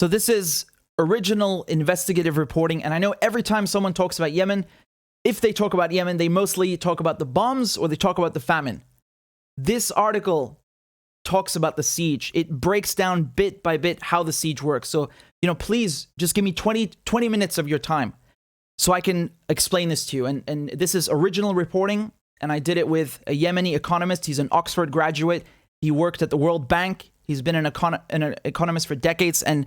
So this is original investigative reporting. And I know every time someone talks about Yemen, if they talk about Yemen, they mostly talk about the bombs or they talk about the famine. This article talks about the siege. It breaks down bit by bit how the siege works. So, please just give me 20 minutes of your time so I can explain this to you. And this is original reporting. And I did it with a Yemeni economist. He's an Oxford graduate. He worked at the World Bank. He's been an economist for decades. And,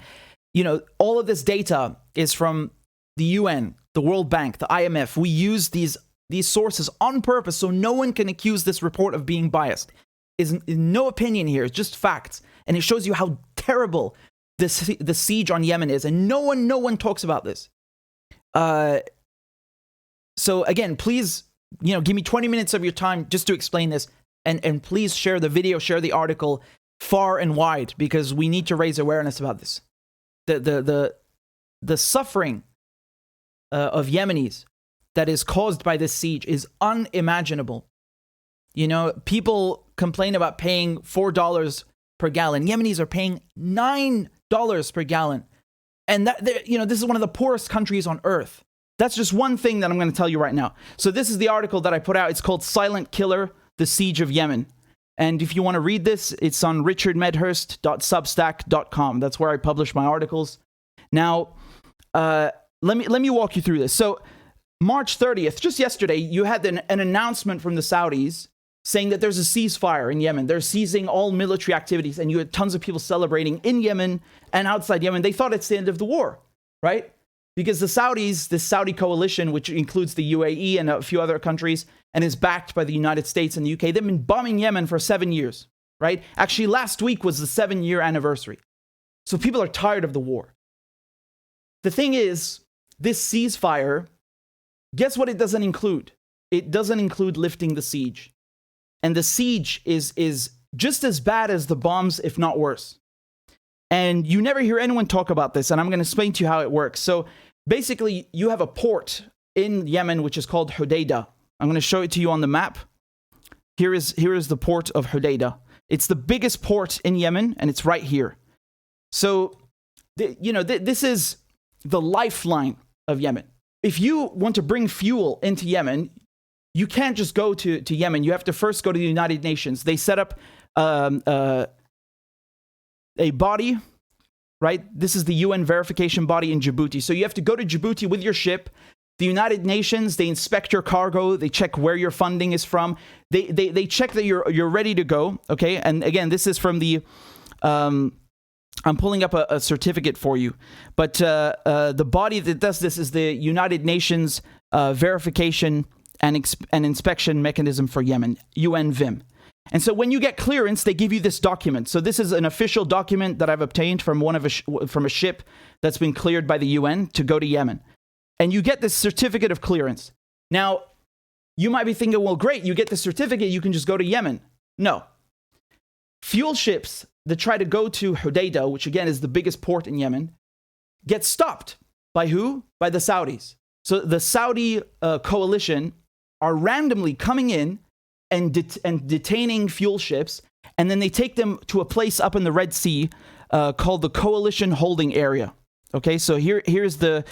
all of this data is from the UN, the World Bank, the IMF. We use these sources on purpose so no one can accuse this report of being biased. Is no opinion here, it's just facts. And it shows you how terrible the siege on Yemen is. And no one talks about this. So again, please, give me 20 minutes of your time just to explain this. And please share the video, share the article far and wide, because we need to raise awareness about this. The suffering of Yemenis that is caused by this siege is unimaginable. People complain about paying $4 per gallon. Yemenis are paying $9 per gallon. And this is one of the poorest countries on earth. That's just one thing that I'm going to tell you right now. So this is the article that I put out. It's called Silent Killer, The Siege of Yemen. And if you want to read this, it's on richardmedhurst.substack.com. That's where I publish my articles. Now, let me walk you through this. So March 30th, just yesterday, you had an announcement from the Saudis saying that there's a ceasefire in Yemen. They're ceasing all military activities, and you had tons of people celebrating in Yemen and outside Yemen. They thought it's the end of the war, right? Because the Saudis, this Saudi coalition, which includes the UAE and a few other countries, and is backed by the United States and the UK, they've been bombing Yemen for 7 years, right? Actually, last week was the 7-year anniversary. So people are tired of the war. The thing is, this ceasefire, guess what it doesn't include? It doesn't include lifting the siege. And the siege is just as bad as the bombs, if not worse. And you never hear anyone talk about this, and I'm going to explain to you how it works. So basically, you have a port in Yemen, which is called Hodeidah. I'm going to show it to you on the map. Here is the port of Hodeidah. It's the biggest port in Yemen, and it's right here. So, this is the lifeline of Yemen. If you want to bring fuel into Yemen, you can't just go to Yemen. You have to first go to the United Nations. They set up a body, right? This is the UN verification body in Djibouti. So you have to go to Djibouti with your ship. The United Nations, they inspect your cargo. They check where your funding is from. They check that you're ready to go, okay? And again, this is from the... I'm pulling up a certificate for you. But the body that does this is the United Nations Verification and Inspection Mechanism for Yemen, UNVIM. And so when you get clearance, they give you this document. So this is an official document that I've obtained from from a ship that's been cleared by the UN to go to Yemen. And you get this certificate of clearance. Now, you might be thinking, well, great, you get the certificate, you can just go to Yemen. No. Fuel ships that try to go to Hodeidah, which again is the biggest port in Yemen, get stopped. By who? By the Saudis. So the Saudi coalition are randomly coming in and detaining fuel ships, and then they take them to a place up in the Red Sea called the Coalition Holding Area. Okay, so here's the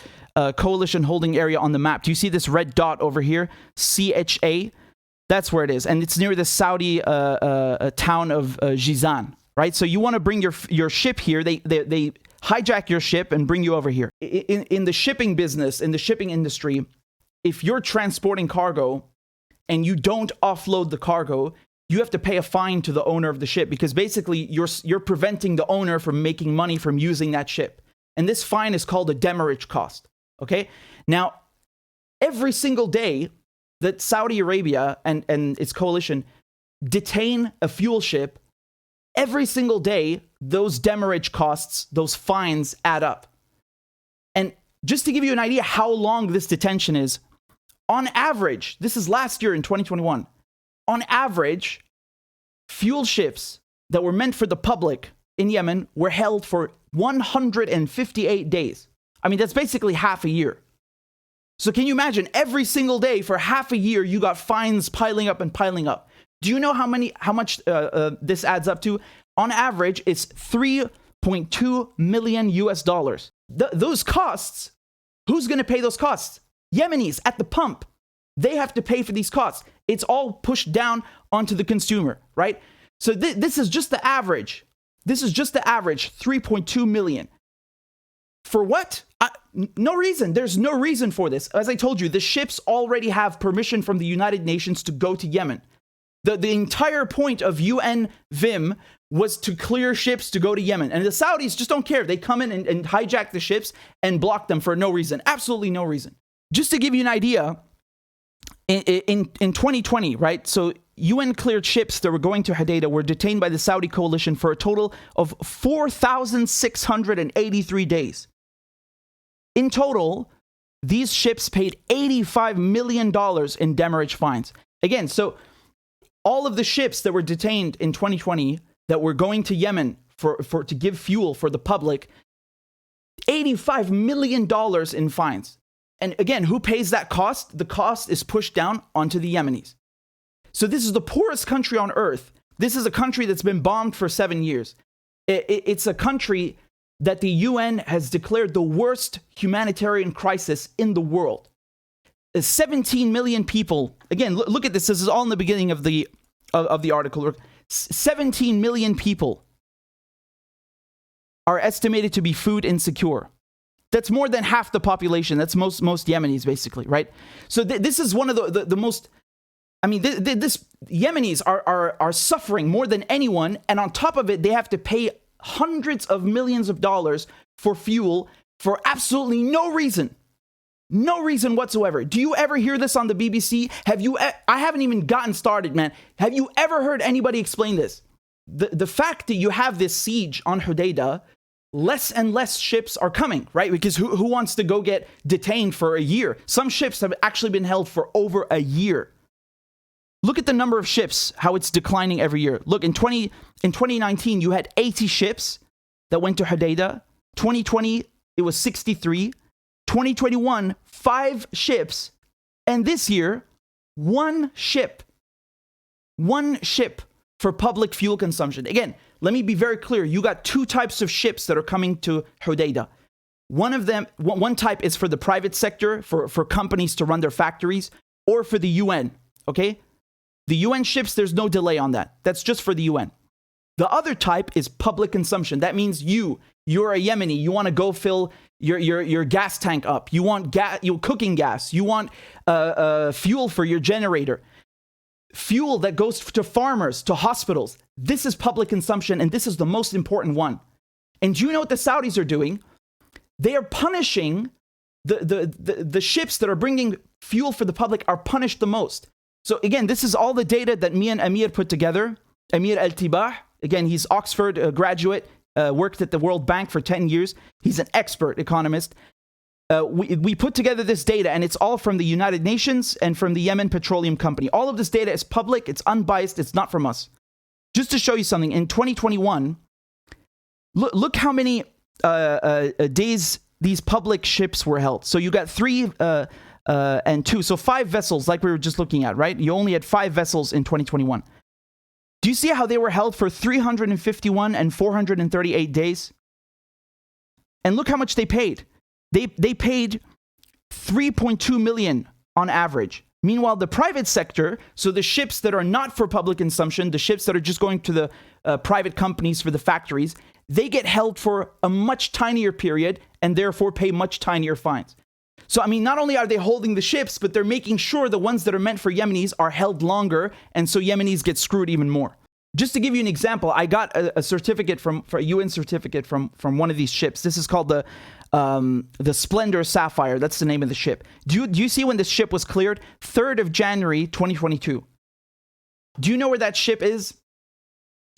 Coalition Holding Area on the map. Do you see this red dot over here? CHA? That's where it is. And it's near the Saudi town of Jizan, right? So you want to bring your ship here. They hijack your ship and bring you over here. In the shipping business, in the shipping industry, if you're transporting cargo and you don't offload the cargo, you have to pay a fine to the owner of the ship, because basically you're preventing the owner from making money from using that ship. And this fine is called a demurrage cost. Okay? Now, every single day that Saudi Arabia and its coalition detain a fuel ship, every single day, those demurrage costs, those fines add up. And just to give you an idea how long this detention is, on average, this is last year in 2021, on average, fuel ships that were meant for the public in Yemen were held for 158 days. I mean, that's basically half a year. So can you imagine, every single day for half a year, you got fines piling up and piling up. Do you know how much this adds up to? On average, it's $3.2 million US dollars. Those costs, who's going to pay those costs? Yemenis at the pump. They have to pay for these costs. It's all pushed down onto the consumer, right? So this is just the average. This is just the average, 3.2 million. For what? No reason. There's no reason for this. As I told you, the ships already have permission from the United Nations to go to Yemen. The entire point of UN VIM was to clear ships to go to Yemen. And the Saudis just don't care. They come in and hijack the ships and block them for no reason. Absolutely no reason. Just to give you an idea, in 2020, right? So UN cleared ships that were going to Hodeidah were detained by the Saudi coalition for a total of 4,683 days. In total, these ships paid $85 million in demurrage fines. Again, so all of the ships that were detained in 2020 that were going to Yemen to give fuel for the public, $85 million in fines. And again, who pays that cost? The cost is pushed down onto the Yemenis. So this is the poorest country on earth. This is a country that's been bombed for 7 years. It's a country that the UN has declared the worst humanitarian crisis in the world. 17 million people, again, look at this. This is all in the beginning of the article. 17 million people are estimated to be food insecure. That's more than half the population. That's most Yemenis, basically, right? So this is one of the most, I mean, this Yemenis are suffering more than anyone, and on top of it, they have to pay hundreds of millions of dollars for fuel for absolutely no reason. No reason whatsoever. Do you ever hear this on the BBC? I haven't even gotten started, man. Have you ever heard anybody explain this? The fact that you have this siege on Hodeidah, less and less ships are coming, right? Because who wants to go get detained for a year? Some ships have actually been held for over a year. Look at the number of ships, how it's declining every year. Look, in 2019, you had 80 ships that went to Hodeidah. 2020, it was 63. 2021, 5 ships. And this year, 1 ship. 1 ship for public fuel consumption. Again, let me be very clear. You got 2 types of ships that are coming to Hodeidah. One type is for the private sector, for companies to run their factories, or for the UN, okay? The UN ships, there's no delay on that. That's just for the UN. The other type is public consumption. That means you're a Yemeni. You want to go fill your gas tank up. You want cooking gas. You want fuel for your generator. Fuel that goes to farmers, to hospitals. This is public consumption, and this is the most important one. And do you know what the Saudis are doing? They are punishing the ships that are bringing fuel for the public are punished the most. So again, this is all the data that me and Amir put together. Amir Al-Tibah, again, he's Oxford graduate, worked at the World Bank for 10 years. He's an expert economist. We put together this data, and it's all from the United Nations and from the Yemen Petroleum Company. All of this data is public, it's unbiased, it's not from us. Just to show you something, in 2021, look how many days these public ships were held. So you got 3 and 2, so 5 vessels like we were just looking at, right? You only had 5 vessels in 2021. Do you see how they were held for 351 and 438 days? And look how much they paid. They paid 3.2 million on average. Meanwhile, the private sector, so the ships that are not for public consumption, the ships that are just going to the private companies for the factories, they get held for a much tinier period and therefore pay much tinier fines. So, I mean, not only are they holding the ships, but they're making sure the ones that are meant for Yemenis are held longer, and so Yemenis get screwed even more. Just to give you an example, I got a certificate for a UN certificate from one of these ships. This is called the Splendor Sapphire. That's the name of the ship. Do you see when this ship was cleared? 3rd of January, 2022. Do you know where that ship is?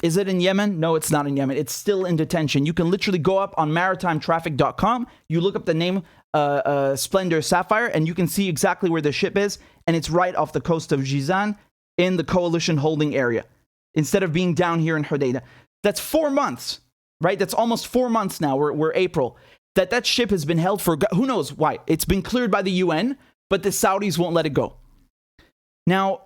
Is it in Yemen? No, it's not in Yemen. It's still in detention. You can literally go up on maritimetraffic.com. You look up the name Splendor Sapphire, and you can see exactly where the ship is. And it's right off the coast of Jizan in the coalition holding area, instead of being down here in Hodeidah. That's 4 months, right? That's almost 4 months now. We're April. That ship has been held for, who knows why. It's been cleared by the UN, but the Saudis won't let it go. Now,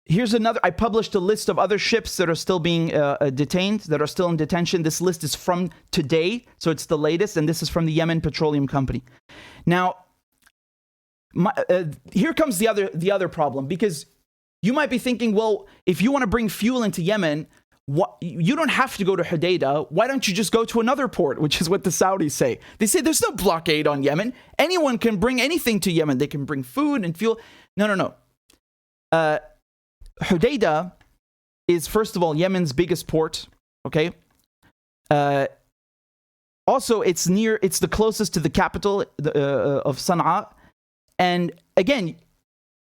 Here's another. I published a list of other ships that are still being detained, that are still in detention. This list is from today, so it's the latest, and this is from the Yemen Petroleum Company. Now, here comes the other problem, because you might be thinking, well, if you want to bring fuel into Yemen, you don't have to go to Hodeidah. Why don't you just go to another port, which is what the Saudis say. They say there's no blockade on Yemen. Anyone can bring anything to Yemen. They can bring food and fuel. No. Hodeidah is, first of all, Yemen's biggest port, okay? Also, it's the closest to the capital of Sana'a. And again,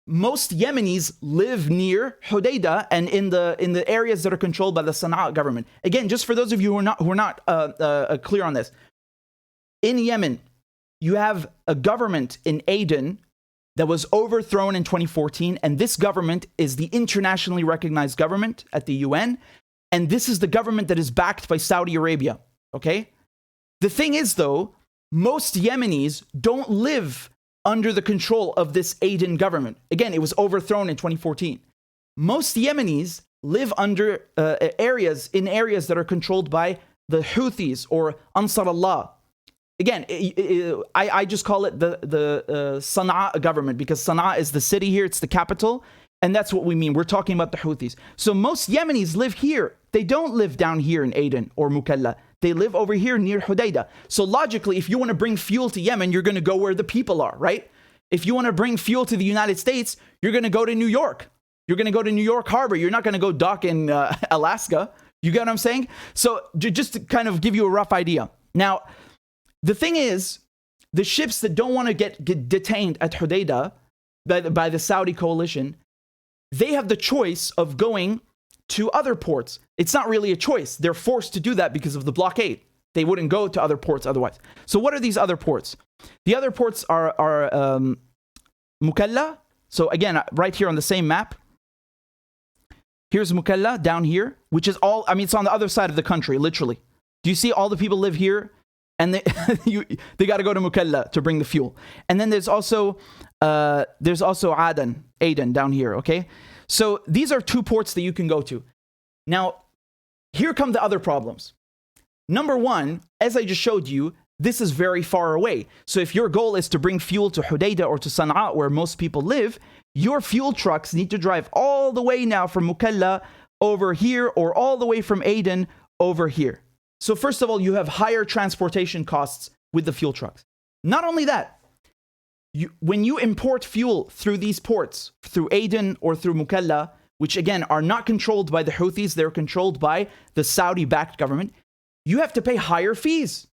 most Yemenis live near Hodeidah and in the areas that are controlled by the Sana'a government. Again, just for those of you who are not clear on this, in Yemen, you have a government in Aden that was overthrown in 2014, and this government is the internationally recognized government at the UN, and this is the government that is backed by Saudi Arabia, okay? The thing is, though, most Yemenis don't live under the control of this Aden government. Again, it was overthrown in 2014. Most Yemenis live under areas that are controlled by the Houthis or Ansar Allah. Again, I just call it the Sana'a government, because Sana'a is the city here, it's the capital, and that's what we mean. We're talking about the Houthis. So most Yemenis live here. They don't live down here in Aden or Mukalla. They live over here near Hodeidah. So logically, if you want to bring fuel to Yemen, you're going to go where the people are, right? If you want to bring fuel to the United States, you're going to go to New York. You're going to go to New York Harbor. You're not going to go dock in Alaska. You get what I'm saying? So just to kind of give you a rough idea. Now, the thing is, the ships that don't want to get detained at Hodeidah by the Saudi coalition, they have the choice of going to other ports. It's not really a choice. They're forced to do that because of the blockade. They wouldn't go to other ports otherwise. So what are these other ports? The other ports are Mukalla. So again, right here on the same map, here's Mukalla down here, which is it's on the other side of the country, literally. Do you see all the people live here? And they got to go to Mukalla to bring the fuel. And then there's also Aden down here, okay? So these are two ports that you can go to. Now, here come the other problems. Number one, as I just showed you, this is very far away. So if your goal is to bring fuel to Hodeidah or to Sana'a, where most people live, your fuel trucks need to drive all the way now from Mukalla over here, or all the way from Aden over here. So first of all, you have higher transportation costs with the fuel trucks. Not only that, when you import fuel through these ports, through Aden or through Mukalla, which again are not controlled by the Houthis, they're controlled by the Saudi-backed government, you have to pay higher fees.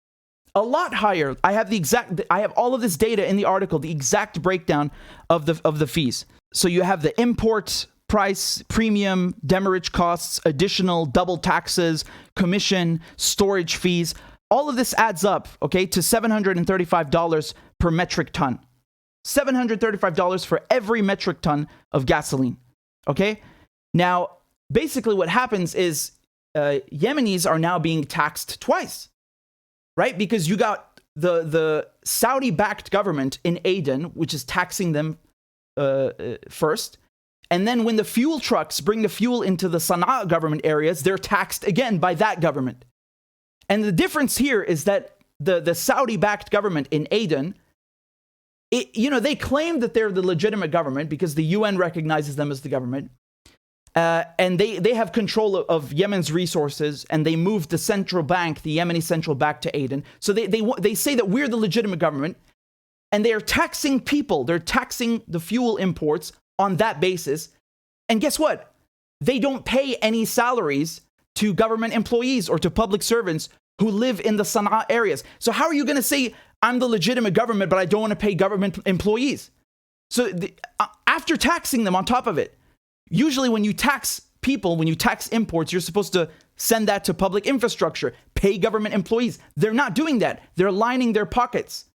A lot higher. I have all of this data in the article, the exact breakdown of the fees. So you have the import price, premium, demurrage costs, additional double taxes, commission, storage fees. All of this adds up, okay, to $735 per metric ton. $735 for every metric ton of gasoline, okay? Now, basically what happens is Yemenis are now being taxed twice, right? Because you got the Saudi-backed government in Aden, which is taxing them first. And then when the fuel trucks bring the fuel into the Sana'a government areas, they're taxed again by that government. And the difference here is that the Saudi-backed government in Aden, they claim that they're the legitimate government because the UN recognizes them as the government. And they have control of Yemen's resources, and they moved the central bank, the Yemeni central bank, to Aden. So they say that we're the legitimate government, and they are taxing people. They're taxing the fuel imports on that basis. And guess what? They don't pay any salaries to government employees or to public servants who live in the Sana'a areas. So how are you going to say, I'm the legitimate government, but I don't want to pay government employees? So after taxing them on top of it, usually when you tax people, when you tax imports, you're supposed to send that to public infrastructure, pay government employees. They're not doing that. They're lining their pockets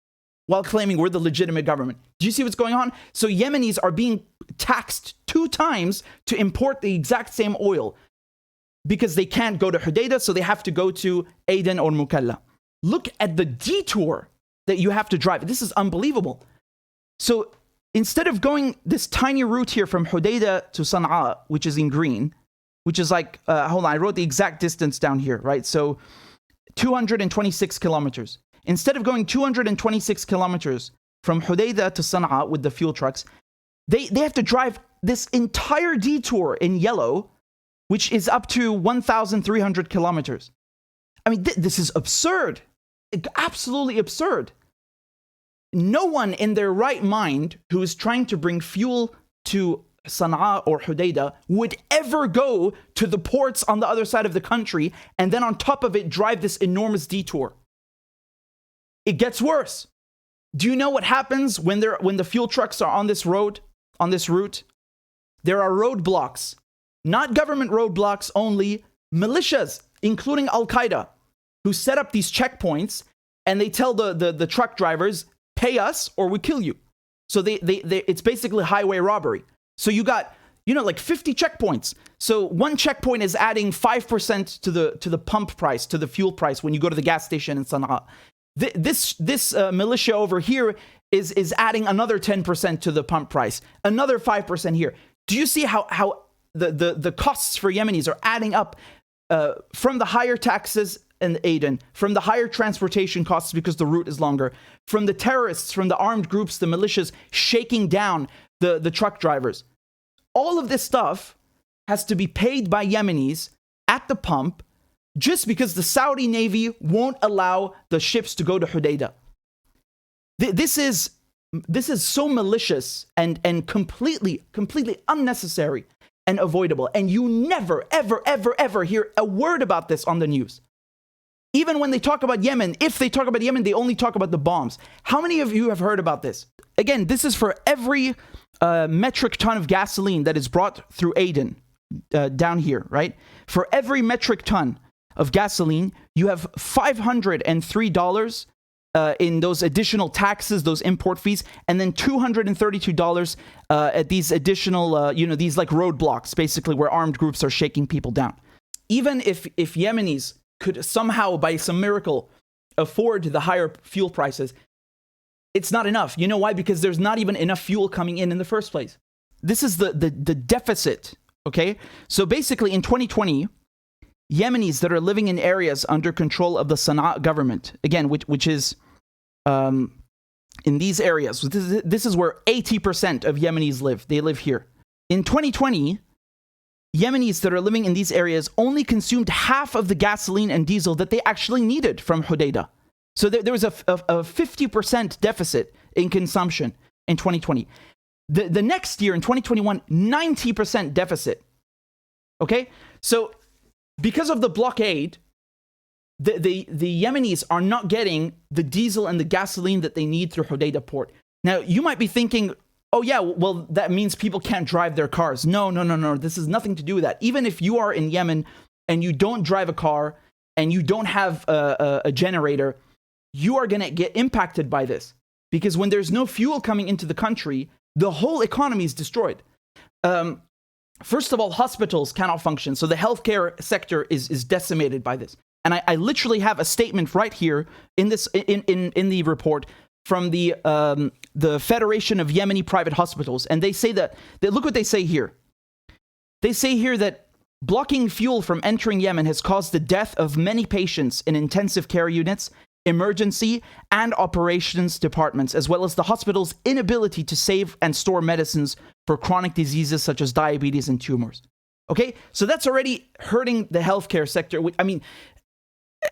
while claiming we're the legitimate government. Do you see what's going on? So Yemenis are being taxed 2 times to import the exact same oil because they can't go to Hodeidah, so they have to go to Aden or Mukalla. Look at the detour that you have to drive. This is unbelievable. So instead of going this tiny route here from Hodeidah to Sana'a, which is in green, which is like, hold on, I wrote the exact distance down here, right? So 226 kilometers. Instead of going 226 kilometers from Hodeidah to Sana'a with the fuel trucks, they have to drive this entire detour in yellow, which is up to 1,300 kilometers. I mean, this is absurd. Absolutely absurd. No one in their right mind who is trying to bring fuel to Sana'a or Hodeidah would ever go to the ports on the other side of the country and then on top of it drive this enormous detour. It gets worse. Do you know what happens when the fuel trucks are on this route? There are roadblocks. Not government roadblocks only, militias, including Al-Qaeda, who set up these checkpoints and they tell the truck drivers, pay us or we kill you. So it's basically highway robbery. So you got, like 50 checkpoints. So one checkpoint is adding 5% to the pump price, to the fuel price when you go to the gas station in Sana'a. This militia over here is adding another 10% to the pump price, another 5% here. Do you see how the costs for Yemenis are adding up from the higher taxes in Aden, from the higher transportation costs because the route is longer, from the terrorists, from the armed groups, the militias shaking down the truck drivers. All of this stuff has to be paid by Yemenis at the pump just because the Saudi Navy won't allow the ships to go to Hodeidah. This is so malicious and completely unnecessary and avoidable. And you never, ever, ever, ever hear a word about this on the news. Even when they talk about Yemen, if they talk about Yemen, they only talk about the bombs. How many of you have heard about this? Again, this is for every metric ton of gasoline that is brought through Aden, down here, right? For every metric ton of gasoline, you have $503 in those additional taxes, those import fees, and then $232 at these additional, these like roadblocks, basically, where armed groups are shaking people down. Even if Yemenis could somehow, by some miracle, afford the higher fuel prices, it's not enough. You know why? Because there's not even enough fuel coming in the first place. This is the deficit, okay? So basically, in 2020, Yemenis that are living in areas under control of the Sana'a government, again, which is in these areas, this is where 80% of Yemenis live. They live here. In 2020, Yemenis that are living in these areas only consumed half of the gasoline and diesel that they actually needed from Hodeidah. So there was a 50% deficit in consumption in 2020. The next year, in 2021, 90% deficit. Okay? So because of the blockade, the Yemenis are not getting the diesel and the gasoline that they need through Hodeidah port. Now, you might be thinking, oh yeah, well, that means people can't drive their cars. No. This has nothing to do with that. Even if you are in Yemen and you don't drive a car and you don't have a generator, you are going to get impacted by this. Because when there's no fuel coming into the country, the whole economy is destroyed. First of all, hospitals cannot function. So the healthcare sector is decimated by this. And I literally have a statement right here in this in the report from the Federation of Yemeni Private Hospitals. And they say that look what they say here. They say here that blocking fuel from entering Yemen has caused the death of many patients in intensive care units, emergency and operations departments, as well as the hospital's inability to save and store medicines for chronic diseases such as diabetes and tumors. Okay, so that's already hurting the healthcare sector. I mean,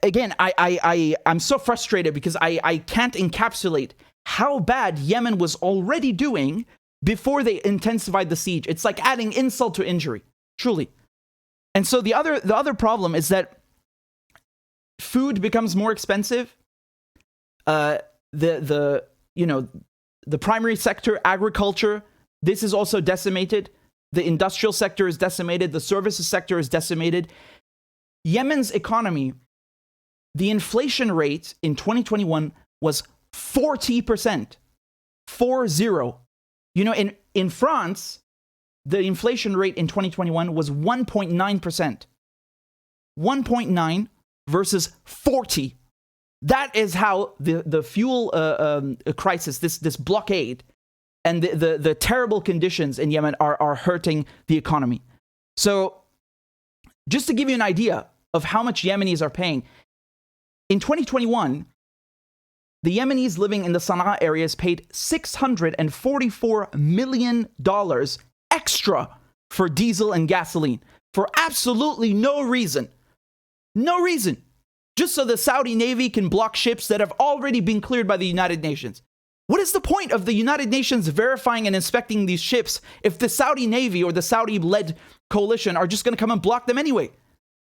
again, I'm so frustrated because I can't encapsulate how bad Yemen was already doing before they intensified the siege. It's like adding insult to injury, truly. And so the other problem is that food becomes more expensive. The primary sector, agriculture, this is also decimated. The industrial sector is decimated. The services sector is decimated. Yemen's economy, the inflation rate in 2021 was 40%. 40. In France, the inflation rate in 2021 was 1.9%. 1.9 versus 40. That is how the fuel crisis, this blockade, and the terrible conditions in Yemen are hurting the economy. So just to give you an idea of how much Yemenis are paying, in 2021, the Yemenis living in the Sana'a areas paid $644 million extra for diesel and gasoline for absolutely no reason. No reason. Just so the Saudi Navy can block ships that have already been cleared by the United Nations. What is the point of the United Nations verifying and inspecting these ships if the Saudi Navy or the Saudi-led coalition are just going to come and block them anyway?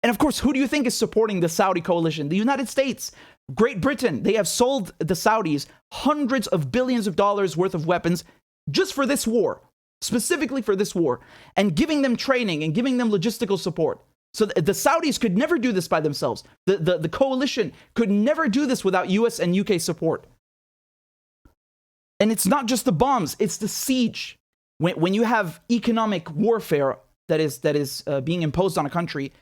And of course, who do you think is supporting the Saudi coalition? The United States, Great Britain. They have sold the Saudis hundreds of billions of dollars worth of weapons just for this war, specifically for this war, and giving them training and giving them logistical support. So the Saudis could never do this by themselves. The coalition could never do this without US and UK support. And it's not just the bombs, it's the siege. When you have economic warfare that is being imposed on a country,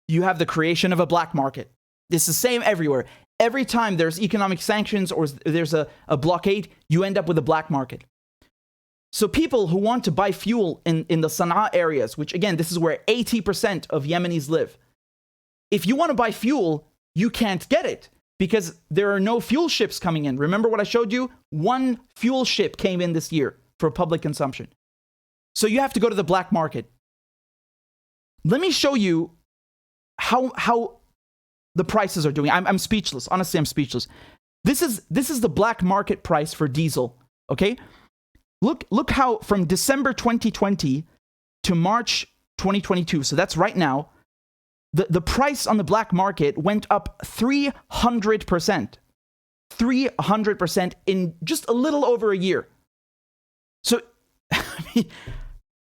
you have the creation of a black market. It's the same everywhere. Every time there's economic sanctions or there's a blockade, you end up with a black market. So people who want to buy fuel in the Sana'a areas, which again, this is where 80% of Yemenis live. If you want to buy fuel, you can't get it because there are no fuel ships coming in. Remember what I showed you? One fuel ship came in this year for public consumption. So you have to go to the black market. Let me show you how the prices are doing. I'm speechless. Honestly, I'm speechless. This is the black market price for diesel. Okay, look how from December 2020 to March 2022. So that's right now. The price on the black market went up 300%. 300% in just a little over a year. So, I mean,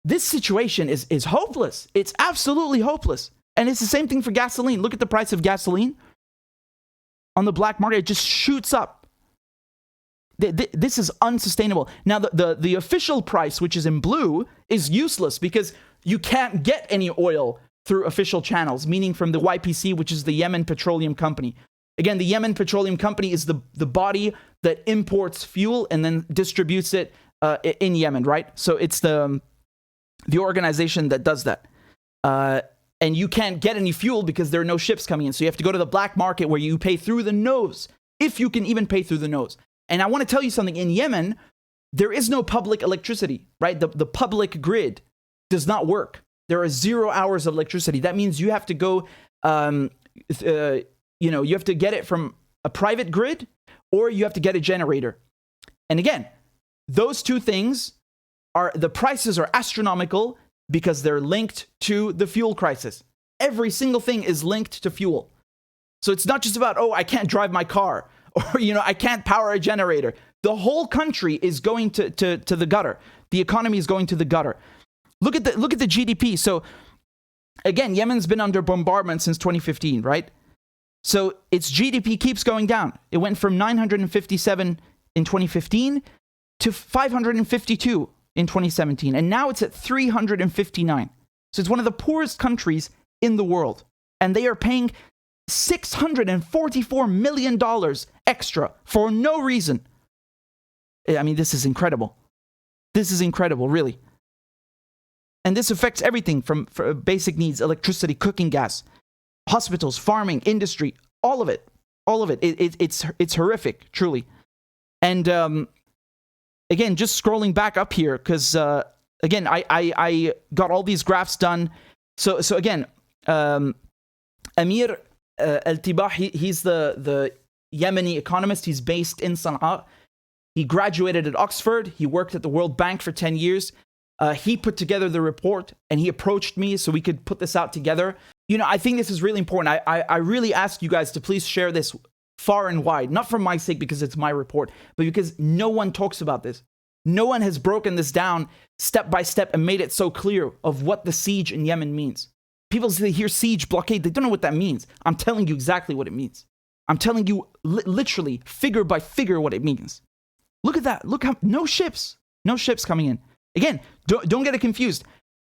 this situation is hopeless. It's absolutely hopeless. And it's the same thing for gasoline. Look at the price of gasoline on the black market. It just shoots up. This is unsustainable. Now, the official price, which is in blue, is useless because you can't get any oil through official channels, meaning from the YPC, which is the Yemen Petroleum Company. Again, the Yemen Petroleum Company is the body that imports fuel and then distributes it in Yemen, right? So it's the organization that does that. And you can't get any fuel because there are no ships coming in. So you have to go to the black market where you pay through the nose, if you can even pay through the nose. And I want to tell you something. In Yemen, there is no public electricity, right? The public grid does not work. There are 0 hours of electricity. That means you have to go, you have to get it from a private grid or you have to get a generator. And again, those two things the prices are astronomical because they're linked to the fuel crisis. Every single thing is linked to fuel. So it's not just about, I can't drive my car or, I can't power a generator. The whole country is going to the gutter. The economy is going to the gutter. Look at the GDP. So again, Yemen's been under bombardment since 2015, right? So its GDP keeps going down. It went from 957 in 2015 to 552 in 2017. And now it's at 359. So it's one of the poorest countries in the world. And they are paying $644 million extra for no reason. I mean, this is incredible. This is incredible, really. And this affects everything from basic needs, electricity, cooking gas, hospitals, farming, industry, all of it. All of it. It's horrific, truly. And again, just scrolling back up here, because again, I got all these graphs done. So again, Amir Al-Tibah, he's the Yemeni economist. He's based in Sana'a. He graduated at Oxford. He worked at the World Bank for 10 years. He put together the report and he approached me so we could put this out together. I think this is really important. I really ask you guys to please share this far and wide, not for my sake because it's my report, but because no one talks about this. No one has broken this down step by step and made it so clear of what the siege in Yemen means. People say they hear siege, blockade, they don't know what that means. I'm telling you exactly what it means. I'm telling you literally figure by figure what it means. Look at that. Look how no ships coming in. Again, don't get it confused.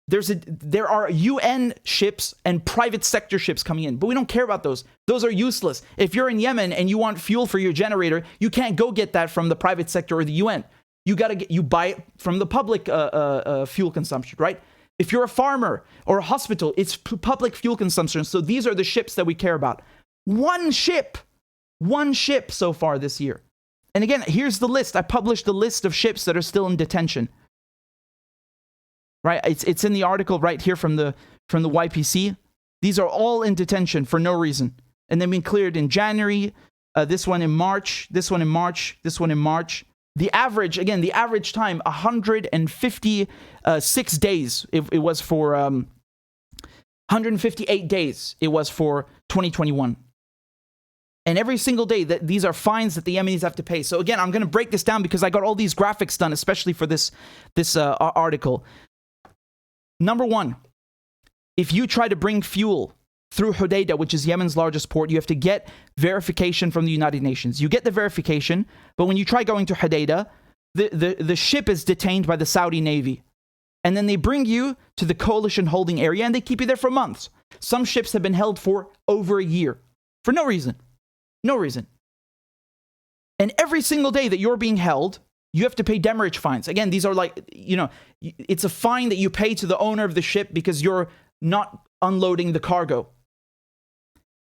There are UN ships and private sector ships coming in, but we don't care about those. Those are useless. If you're in Yemen and you want fuel for your generator, you can't go get that from the private sector or the UN. you buy it from the public fuel consumption, right? If you're a farmer or a hospital, it's public fuel consumption. So these are the ships that we care about. One ship so far this year. And again, here's the list. I published the list of ships that are still in detention. Right? It's in the article right here from the YPC. These are all in detention for no reason. And they've been cleared in January, this one in March, this one in March, this one in March. The average time, 156 days. It was for 158 days. It was for 2021. And every single day, these are fines that the Yemenis have to pay. So again, I'm going to break this down because I got all these graphics done, especially for this article. Number one, if you try to bring fuel through Hodeida, which is Yemen's largest port, you have to get verification from the United Nations. You get the verification, but when you try going to Hodeida, the ship is detained by the Saudi Navy. And then they bring you to the coalition holding area and they keep you there for months. Some ships have been held for over a year for no reason. No reason. And every single day that you're being held, you have to pay demurrage fines. Again, these are like, it's a fine that you pay to the owner of the ship because you're not unloading the cargo.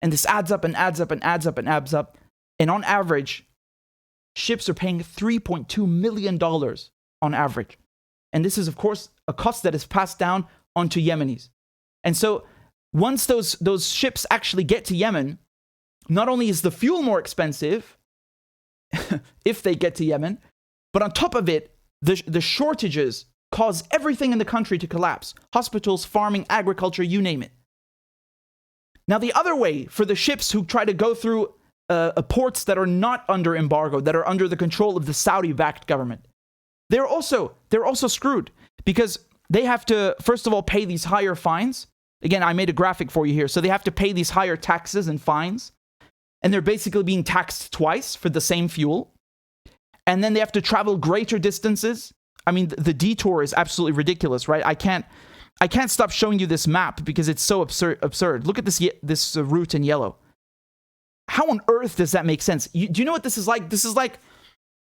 And this adds up and adds up and adds up and adds up. And on average, ships are paying $3.2 million on average. And this is, of course, a cost that is passed down onto Yemenis. And so once those ships actually get to Yemen, not only is the fuel more expensive, if they get to Yemen, but on top of it, the shortages cause everything in the country to collapse. Hospitals, farming, agriculture, you name it. Now, the other way for the ships who try to go through ports that are not under embargo, that are under the control of the Saudi-backed government, they're also screwed because they have to, first of all, pay these higher fines. Again, I made a graphic for you here. So they have to pay these higher taxes and fines. And they're basically being taxed twice for the same fuel. And then they have to travel greater distances. I mean, the detour is absolutely ridiculous, right? I can't stop showing you this map because it's so absurd. Look at this route in yellow. How on earth does that make sense? Do you know what this is like? This is like,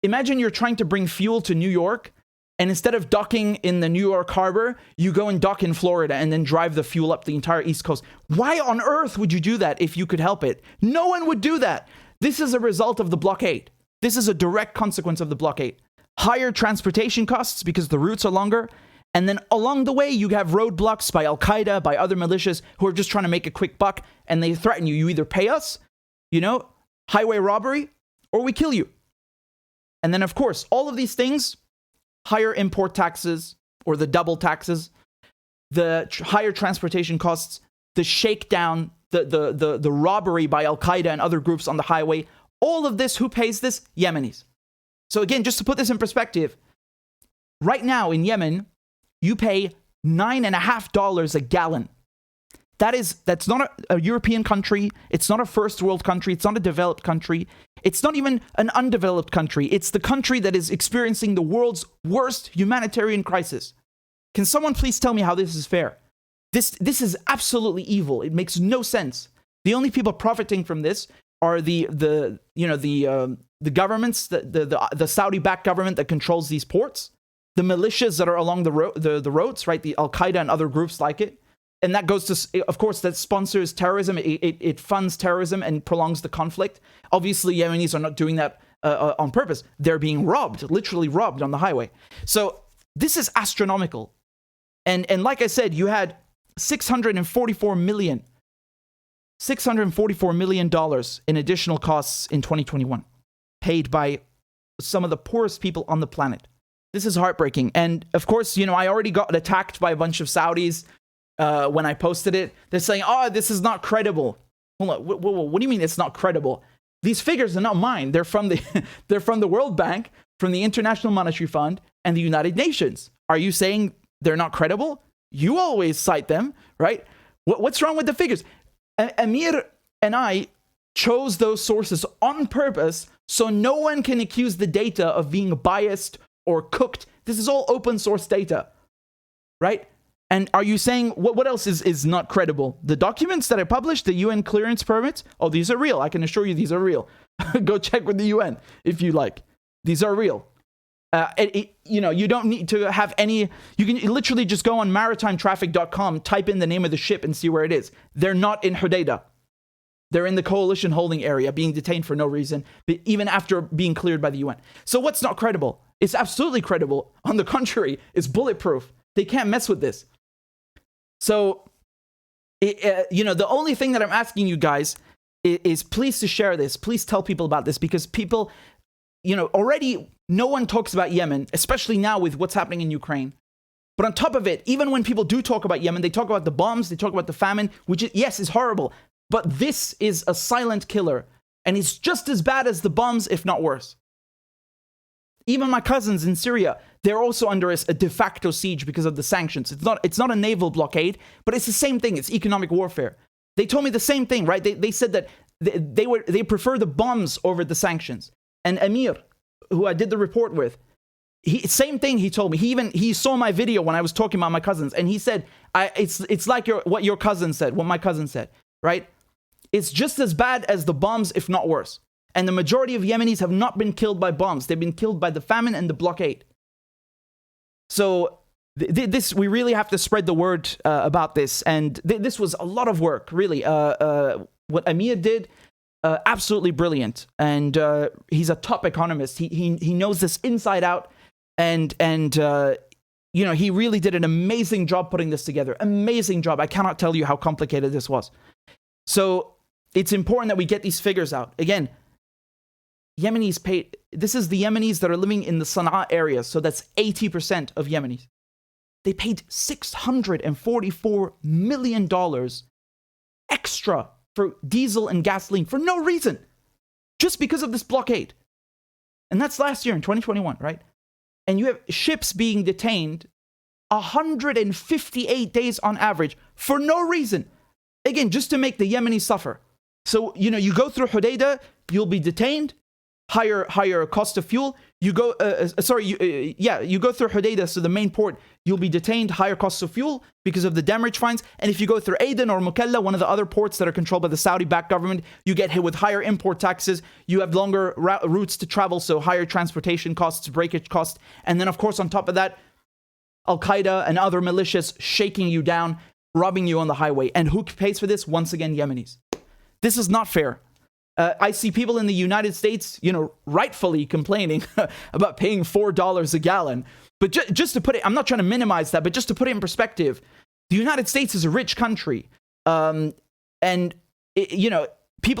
imagine you're trying to bring fuel to New York, and instead of docking in the New York harbor, you go and dock in Florida and then drive the fuel up the entire East Coast. Why on earth would you do that if you could help it? No one would do that. This is a result of the blockade. This is a direct consequence of the blockade. Higher transportation costs because the routes are longer. And then along the way, you have roadblocks by Al-Qaeda, by other militias who are just trying to make a quick buck. And they threaten you. You either pay us, highway robbery, or we kill you. And then, of course, all of these things, higher import taxes or the double taxes, the higher transportation costs, the shakedown, the robbery by Al-Qaeda and other groups on the highway, all of this, who pays this? Yemenis. So again, just to put this in perspective, right now in Yemen, you pay $9.50 a gallon. That's not a European country. It's not a first world country. It's not a developed country. It's not even an undeveloped country. It's the country that is experiencing the world's worst humanitarian crisis. Can someone please tell me how this is fair? This is absolutely evil. It makes no sense. The only people profiting from this are the governments, the Saudi-backed government that controls these ports, the militias that are along the roads, right? The Al-Qaeda and other groups like it. And that goes to, of course, that sponsors terrorism. It funds terrorism and prolongs the conflict. Obviously, Yemenis are not doing that on purpose. They're being robbed, literally robbed on the highway. So this is astronomical. And like I said, you had $644 million in additional costs in 2021, paid by some of the poorest people on the planet. This is heartbreaking. And of course, I already got attacked by a bunch of Saudis. When I posted it, they're saying, this is not credible. Hold on, what do you mean it's not credible? These figures are not mine. They're from the World Bank, from the International Monetary Fund, and the United Nations. Are you saying they're not credible? You always cite them, right? What's wrong with the figures? Amir and I chose those sources on purpose so no one can accuse the data of being biased or cooked. This is all open source data, right? And are you saying, what else is not credible? The documents that I published, the UN clearance permits, these are real. I can assure you these are real. Go check with the UN if you like. These are real. You don't need to have any. You can literally just go on maritimetraffic.com, type in the name of the ship, and see where it is. They're not in Hodeidah. They're in the coalition holding area, being detained for no reason, but even after being cleared by the UN. So what's not credible? It's absolutely credible. On the contrary, it's bulletproof. They can't mess with this. So, the only thing that I'm asking you guys is please to share this. Please tell people about this, because people, already no one talks about Yemen, especially now with what's happening in Ukraine. But on top of it, even when people do talk about Yemen, they talk about the bombs, they talk about the famine, which is horrible. But this is a silent killer, and it's just as bad as the bombs, if not worse. Even my cousins in Syria, they're also under a de facto siege because of the sanctions. It's not a naval blockade, but it's the same thing. It's economic warfare. They told me the same thing, right? They said that they prefer the bombs over the sanctions. And Amir, who I did the report with, same thing he told me. He saw my video when I was talking about my cousins, and he said, it's like what your cousin said, what my cousin said, right? It's just as bad as the bombs, if not worse. And the majority of Yemenis have not been killed by bombs. They've been killed by the famine and the blockade. So we really have to spread the word about this. And this was a lot of work, really. What Amir did, absolutely brilliant. And he's a top economist. He knows this inside out. And he really did an amazing job putting this together. Amazing job. I cannot tell you how complicated this was. So it's important that we get these figures out. Again, Yemenis paid. This is the Yemenis that are living in the Sana'a area. So that's 80% of Yemenis. They paid $644 million extra for diesel and gasoline for no reason, just because of this blockade. And that's last year in 2021, right? And you have ships being detained 158 days on average for no reason. Again, just to make the Yemenis suffer. So, you go through Hodeidah, you'll be detained, higher cost of fuel. You go through Hodeidah, so the main port, you'll be detained, higher costs of fuel because of the damage fines. And if you go through Aden or Mukalla, one of the other ports that are controlled by the Saudi-backed government, you get hit with higher import taxes. You have longer routes to travel, so higher transportation costs, breakage costs. And then, of course, on top of that, Al-Qaeda and other militias shaking you down, robbing you on the highway. And who pays for this? Once again, Yemenis. This is not fair. I see people in the United States, rightfully complaining about paying $4 a gallon. But just to put it, I'm not trying to minimize that, but just to put it in perspective, the United States is a rich country. People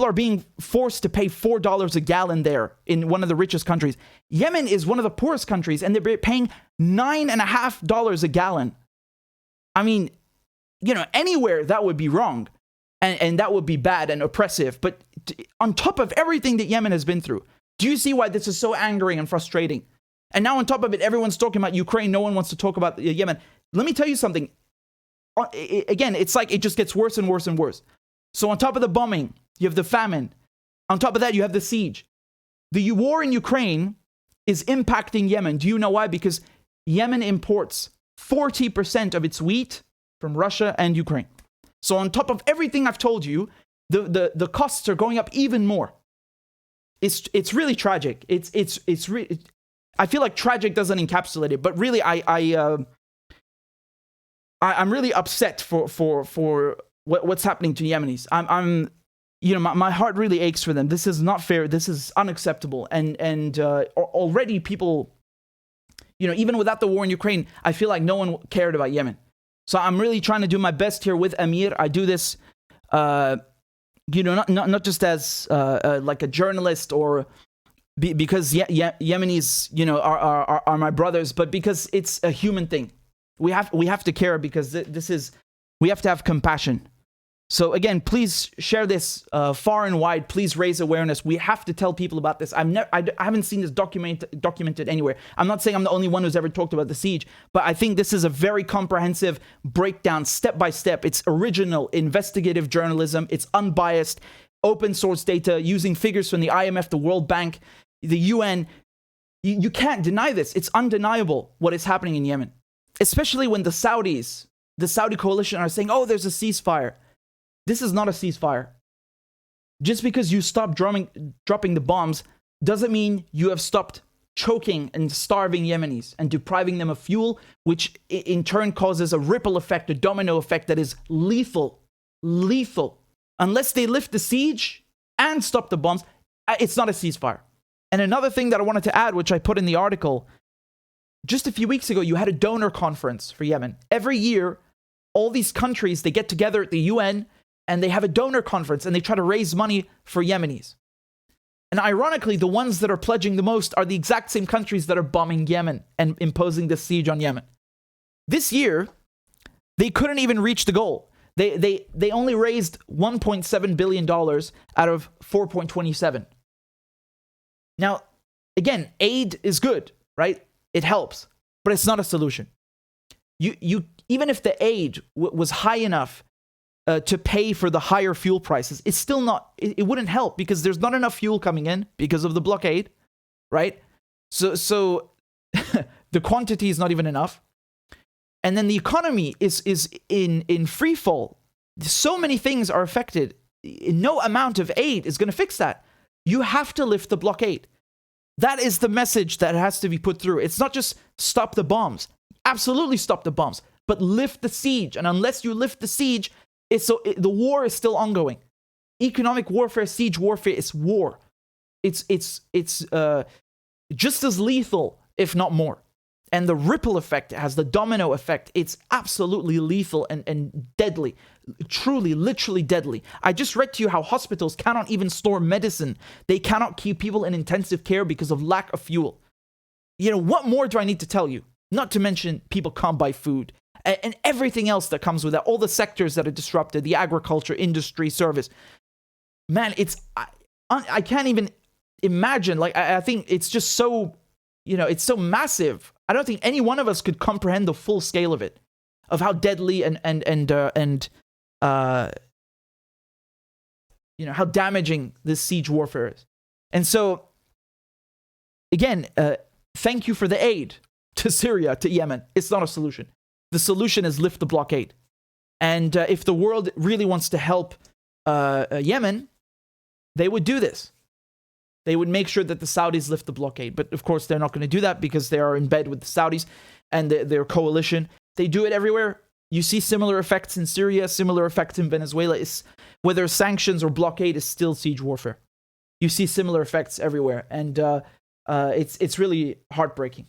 are being forced to pay $4 a gallon there in one of the richest countries. Yemen is one of the poorest countries, and they're paying $9.50 a gallon. I mean, anywhere that would be wrong. And that would be bad and oppressive. But on top of everything that Yemen has been through, do you see why this is so angering and frustrating? And now on top of it, everyone's talking about Ukraine. No one wants to talk about Yemen. Let me tell you something. Again, it's like it just gets worse and worse and worse. So on top of the bombing, you have the famine. On top of that, you have the siege. The war in Ukraine is impacting Yemen. Do you know why? Because Yemen imports 40% of its wheat from Russia and Ukraine. So on top of everything I've told you, the costs are going up even more. It's really tragic. It's really. I feel like tragic doesn't encapsulate it, but really I'm really upset for what's happening to Yemenis. My heart really aches for them. This is not fair. This is unacceptable. And already people, even without the war in Ukraine, I feel like no one cared about Yemen. So I'm really trying to do my best here with Amir. I do this, not just as like a journalist or because Yemenis, are my brothers, but because it's a human thing. We have to care because we have to have compassion. So again, please share this far and wide. Please raise awareness. We have to tell people about this. I haven't seen this documented anywhere. I'm not saying I'm the only one who's ever talked about the siege, but I think this is a very comprehensive breakdown, step by step. It's original investigative journalism. It's unbiased, open source data using figures from the IMF, the World Bank, the UN. You can't deny this. It's undeniable what is happening in Yemen, especially when the Saudi coalition are saying, oh, there's a ceasefire. This is not a ceasefire. Just because you stop dropping the bombs doesn't mean you have stopped choking and starving Yemenis and depriving them of fuel, which in turn causes a ripple effect, a domino effect that is lethal. Lethal. Unless they lift the siege and stop the bombs, it's not a ceasefire. And another thing that I wanted to add, which I put in the article, just a few weeks ago, you had a donor conference for Yemen. Every year, all these countries, they get together at the UN and they have a donor conference and they try to raise money for Yemenis. And ironically, the ones that are pledging the most are the exact same countries that are bombing Yemen and imposing the siege on Yemen. This year, they couldn't even reach the goal. They only raised $1.7 billion out of 4.27. Now, again, aid is good, right? It helps, but it's not a solution. You even if the aid was high enough to pay for the higher fuel prices, it's still not, it wouldn't help because there's not enough fuel coming in because of the blockade, right? So the quantity is not even enough. And then the economy is in free fall. So many things are affected. No amount of aid is going to fix that. You have to lift the blockade. That is the message that has to be put through. It's not just stop the bombs. Absolutely stop the bombs, but lift the siege. And unless you lift the siege, the war is still ongoing. Economic warfare, siege warfare is war. It's just as lethal, if not more. And the ripple effect has the domino effect. It's absolutely lethal and deadly. Truly, literally deadly. I just read to you how hospitals cannot even store medicine. They cannot keep people in intensive care because of lack of fuel. You know, what more do I need to tell you? Not to mention people can't buy food. And everything else that comes with that. All the sectors that are disrupted. The agriculture, industry, service. Man, I can't even imagine. Like, I think it's just so, it's so massive. I don't think any one of us could comprehend the full scale of it, of how deadly and how damaging this siege warfare is. And so, again, thank you for the aid to Syria, to Yemen. It's not a solution. The solution is lift the blockade. And if the world really wants to help Yemen, they would do this. They would make sure that the Saudis lift the blockade. But of course, they're not going to do that because they are in bed with the Saudis and their coalition. They do it everywhere. You see similar effects in Syria, similar effects in Venezuela. Whether sanctions or blockade is still siege warfare. You see similar effects everywhere. And it's really heartbreaking.